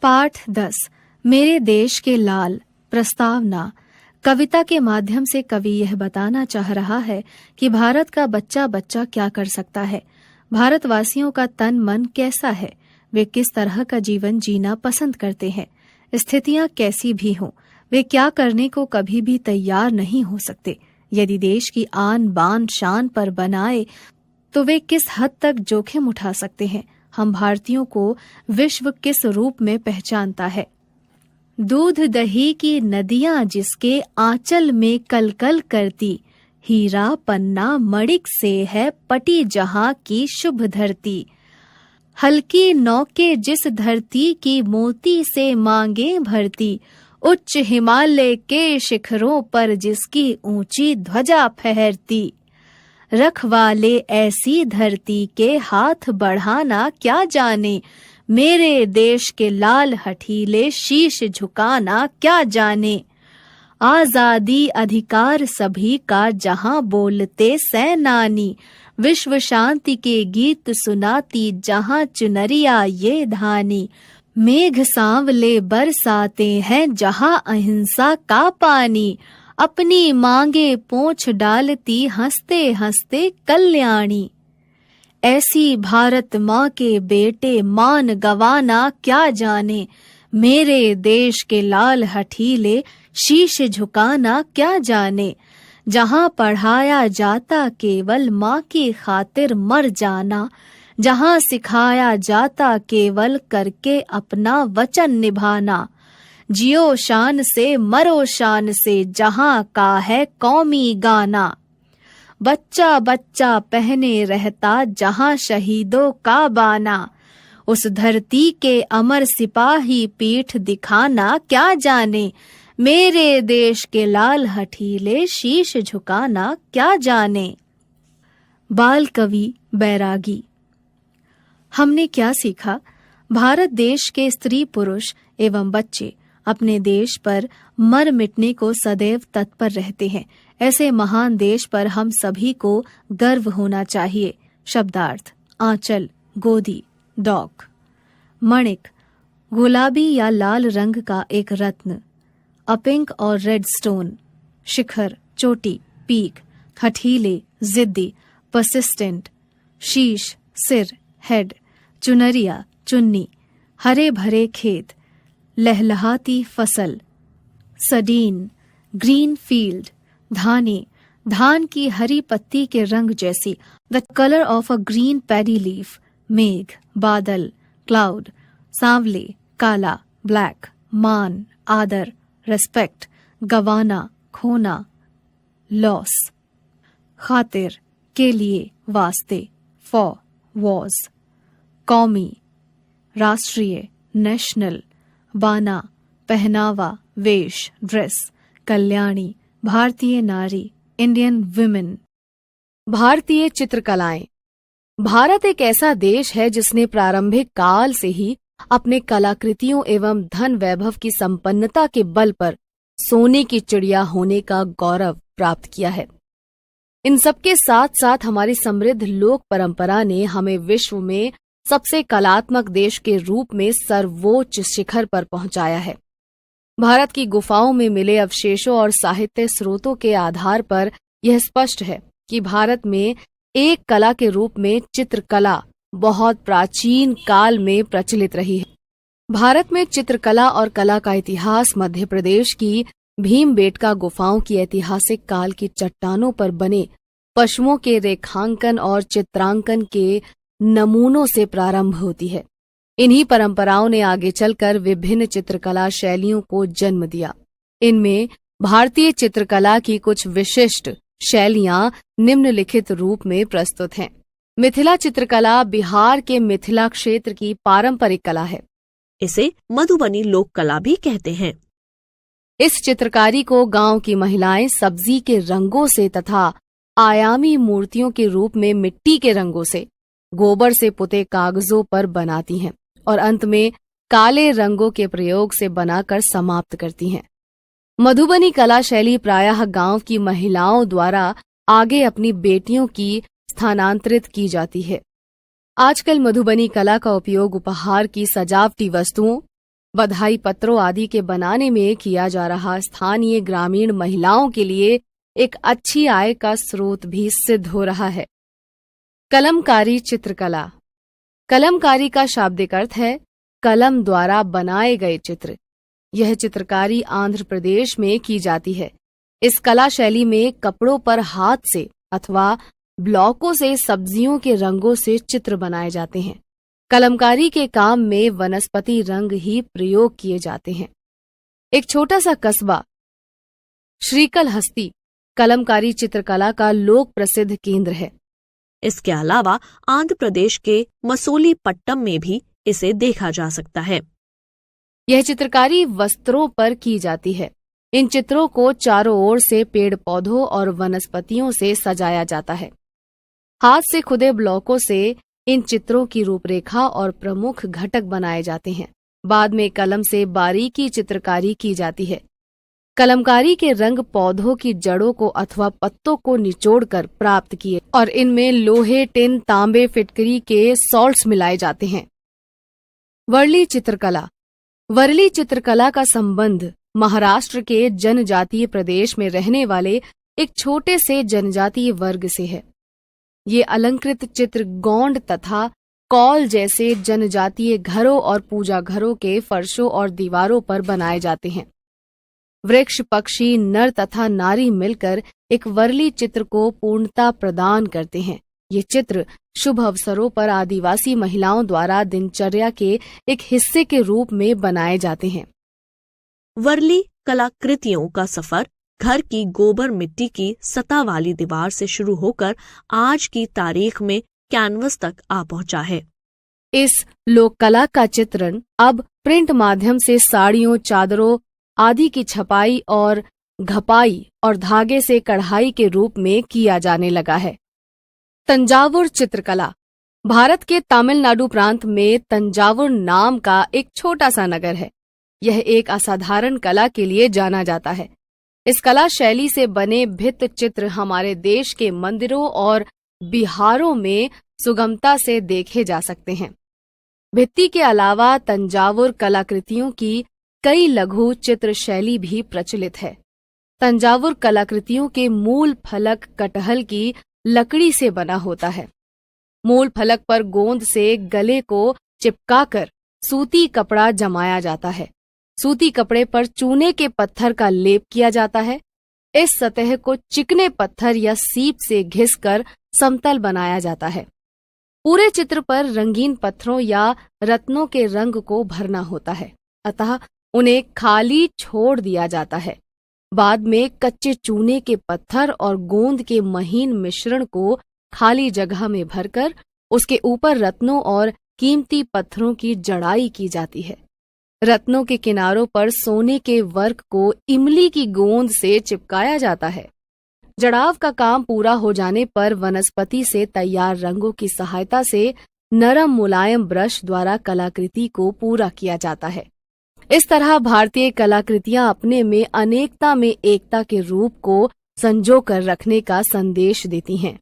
पाठ 10 मेरे देश के लाल। प्रस्तावना। कविता के माध्यम से कवि यह बताना चाह रहा है कि भारत का बच्चा बच्चा क्या कर सकता है, भारतवासियों का तन मन कैसा है, वे किस तरह का जीवन जीना पसंद करते हैं, स्थितियां कैसी भी हों, वे क्या करने को कभी भी तैयार नहीं हो सकते। यदि देश की आन बान शान पर बनाए तो वे किस हद तक जोखिम उठा सकते हैं। हम भारतीयों को विश्व किस रूप में पहचानता है। दूध दही की नदियां जिसके आंचल में कलकल करती, हीरा पन्ना मणिक से है पटी जहां की शुभ धरती। हल्की नौके जिस धरती की मोती से मांगे भरती, उच्च हिमालय के शिखरों पर जिसकी ऊंची ध्वजा फहरती। रखवाले ऐसी धरती के हाथ बढ़ाना क्या जाने, मेरे देश के लाल हठीले शीश झुकाना क्या जाने। आजादी अधिकार सभी का जहां बोलते सैनानी, विश्व शांति के गीत सुनाती जहां चुनरिया ये धानी। मेघ सांवले बरसाते हैं जहां अहिंसा का पानी, अपनी मांगे पोंछ डालती हंसते हंसते कल्याणी। ऐसी भारत माँ के बेटे मान गवाना क्या जाने, मेरे देश के लाल हठीले शीश झुकाना क्या जाने। जहां पढ़ाया जाता केवल माँ की खातिर मर जाना, जहां सिखाया जाता केवल करके अपना वचन निभाना। जियो शान से मरो शान से जहां का है कौमी गाना। बच्चा बच्चा पहने रहता जहां शहीदों का बाना, उस धरती के अमर सिपाही पीठ दिखाना क्या जाने, मेरे देश के लाल हठीले शीश झुकाना क्या जाने। बाल कवि बैरागी। हमने क्या सीखा? भारत देश के स्त्री पुरुष एवं बच्चे अपने देश पर मर मिटने को सदैव तत्पर रहते हैं। ऐसे महान देश पर हम सभी को गर्व होना चाहिए। शब्दार्थ: आंचल, गोदी, डॉक। मणिक, गुलाबी या लाल रंग का एक रत्न। अ पिंक और रेड स्टोन। शिखर, चोटी, पीक। हठीले, जिद्दी, परसिस्टेंट। शीश, सिर, हेड। चुनरिया, चुन्नी। हरे भरे खेत, लहलहाती फसल। सडीन, ग्रीन फील्ड। धानी, धान की हरी पत्ती के रंग जैसी, the colour of a green paddy leaf. मेघ, बादल, क्लाउड। सांवले, काला, ब्लैक। मान, आदर, रेस्पेक्ट। गवाना, खोना, लॉस। खातिर, के लिए, वास्ते, फॉर, वॉज। कौमी, राष्ट्रीय, नेशनल। बाना, पहनावा, वेश, ड्रेस। कल्याणी, भारतीय नारी, इंडियन वुमेन। भारतीय चित्रकलाएं। भारत एक ऐसा देश है जिसने प्रारंभिक काल से ही अपने कलाकृतियों एवं धन वैभव की संपन्नता के बल पर सोने की चिड़िया होने का गौरव प्राप्त किया है। इन सबके साथ साथ हमारी समृद्ध लोक परंपरा ने हमें विश्व में सबसे कलात्मक देश के रूप में सर्वोच्च शिखर पर पहुंचाया है। भारत की गुफाओं में मिले अवशेषों और साहित्य स्रोतों के आधार पर यह स्पष्ट है कि भारत में एक कला के रूप में चित्रकला बहुत प्राचीन काल में प्रचलित रही है। भारत में चित्रकला और कला का इतिहास मध्य प्रदेश की भीमबेटका गुफाओं की ऐतिहासिक काल की चट्टानों पर बने पशुओं के रेखांकन और चित्रांकन के नमूनों से प्रारंभ होती है। इन्हीं परंपराओं ने आगे चलकर विभिन्न चित्रकला शैलियों को जन्म दिया। इनमें भारतीय चित्रकला की कुछ विशिष्ट शैलियां निम्नलिखित रूप में प्रस्तुत हैं। मिथिला चित्रकला बिहार के मिथिला क्षेत्र की पारंपरिक कला है। इसे मधुबनी लोक कला भी कहते हैं। इस चित्रकारी को गांव की महिलाएं सब्जी के रंगों से तथा आयामी मूर्तियों के रूप में मिट्टी के रंगों से, गोबर से पुते कागजों पर बनाती हैं और अंत में काले रंगों के प्रयोग से बनाकर समाप्त करती हैं। मधुबनी कला शैली प्रायः गांव की महिलाओं द्वारा आगे अपनी बेटियों की स्थानांतरित की जाती है। आजकल मधुबनी कला का उपयोग उपहार की सजावटी वस्तुओं, बधाई पत्रों आदि के बनाने में किया जा रहा स्थानीय ग्रामीण महिलाओं के लिए एक अच्छी आय का स्रोत भी सिद्ध हो रहा है। कलमकारी चित्रकला। कलमकारी का शाब्दिक अर्थ है कलम द्वारा बनाए गए चित्र। यह चित्रकारी आंध्र प्रदेश में की जाती है। इस कला शैली में कपड़ों पर हाथ से अथवा ब्लॉकों से सब्जियों के रंगों से चित्र बनाए जाते हैं। कलमकारी के काम में वनस्पति रंग ही प्रयोग किए जाते हैं। एक छोटा सा कस्बा श्रीकालहस्ती कलमकारी चित्रकला का लोक प्रसिद्ध केंद्र है। इसके अलावा आंध्र प्रदेश के मसूलीपट्टम में भी इसे देखा जा सकता है। यह चित्रकारी वस्त्रों पर की जाती है। इन चित्रों को चारों ओर से पेड़ पौधों और वनस्पतियों से सजाया जाता है। हाथ से खुदे ब्लॉकों से इन चित्रों की रूपरेखा और प्रमुख घटक बनाए जाते हैं। बाद में कलम से बारीकी चित्रकारी की जाती है। कलमकारी के रंग पौधों की जड़ों को अथवा पत्तों को निचोड़कर प्राप्त किए और इनमें लोहे, टिन, तांबे, फिटकरी के सॉल्ट्स मिलाए जाते हैं। वर्ली चित्रकला। वर्ली चित्रकला का संबंध महाराष्ट्र के जनजातीय प्रदेश में रहने वाले एक छोटे से जनजातीय वर्ग से है। ये अलंकृत चित्र गोंड तथा कौल जैसे जनजातीय घरों और पूजा घरों के फर्शों और दीवारों पर बनाए जाते हैं। वृक्ष, पक्षी, नर तथा नारी मिलकर एक वर्ली चित्र को पूर्णता प्रदान करते हैं। ये चित्र शुभ अवसरों पर आदिवासी महिलाओं द्वारा दिनचर्या के एक हिस्से के रूप में बनाए जाते हैं। वर्ली कलाकृतियों का सफर घर की गोबर मिट्टी की सतह वाली दीवार से शुरू होकर आज की तारीख में कैनवस तक आ पहुंचा है। इस लोक कला का चित्रण अब प्रिंट माध्यम से साड़ियों, चादरों आदि की छपाई और घपाई और धागे से कढ़ाई के रूप में किया जाने लगा है। तंजावुर चित्रकला। भारत के तमिलनाडु प्रांत में तंजावुर नाम का एक छोटा सा नगर है। यह एक असाधारण कला के लिए जाना जाता है। इस कला शैली से बने भित्त चित्र हमारे देश के मंदिरों और बिहारों में सुगमता से देखे जा सकते हैं। भित्ति के अलावा तंजावुर कलाकृतियों की कई लघु चित्र शैली भी प्रचलित है। तंजावुर कलाकृतियों के मूल फलक कटहल की लकड़ी से बना होता है। मूल फलक पर गोंद से गले को चिपकाकर सूती कपड़ा जमाया जाता है। सूती कपड़े पर चूने के पत्थर का लेप किया जाता है। इस सतह को चिकने पत्थर या सीप से घिसकर समतल बनाया जाता है। पूरे चित्र पर रंगीन पत्थरों या रत्नों के रंग को भरना होता है, अतः उन्हें खाली छोड़ दिया जाता है। बाद में कच्चे चूने के पत्थर और गोंद के महीन मिश्रण को खाली जगह में भरकर उसके ऊपर रत्नों और कीमती पत्थरों की जड़ाई की जाती है। रत्नों के किनारों पर सोने के वर्क को इमली की गोंद से चिपकाया जाता है। जड़ाव का काम पूरा हो जाने पर वनस्पति से तैयार रंगों की सहायता से नरम मुलायम ब्रश द्वारा कलाकृति को पूरा किया जाता है। इस तरह भारतीय कलाकृतियां अपने में अनेकता में एकता के रूप को संजो कर रखने का संदेश देती हैं।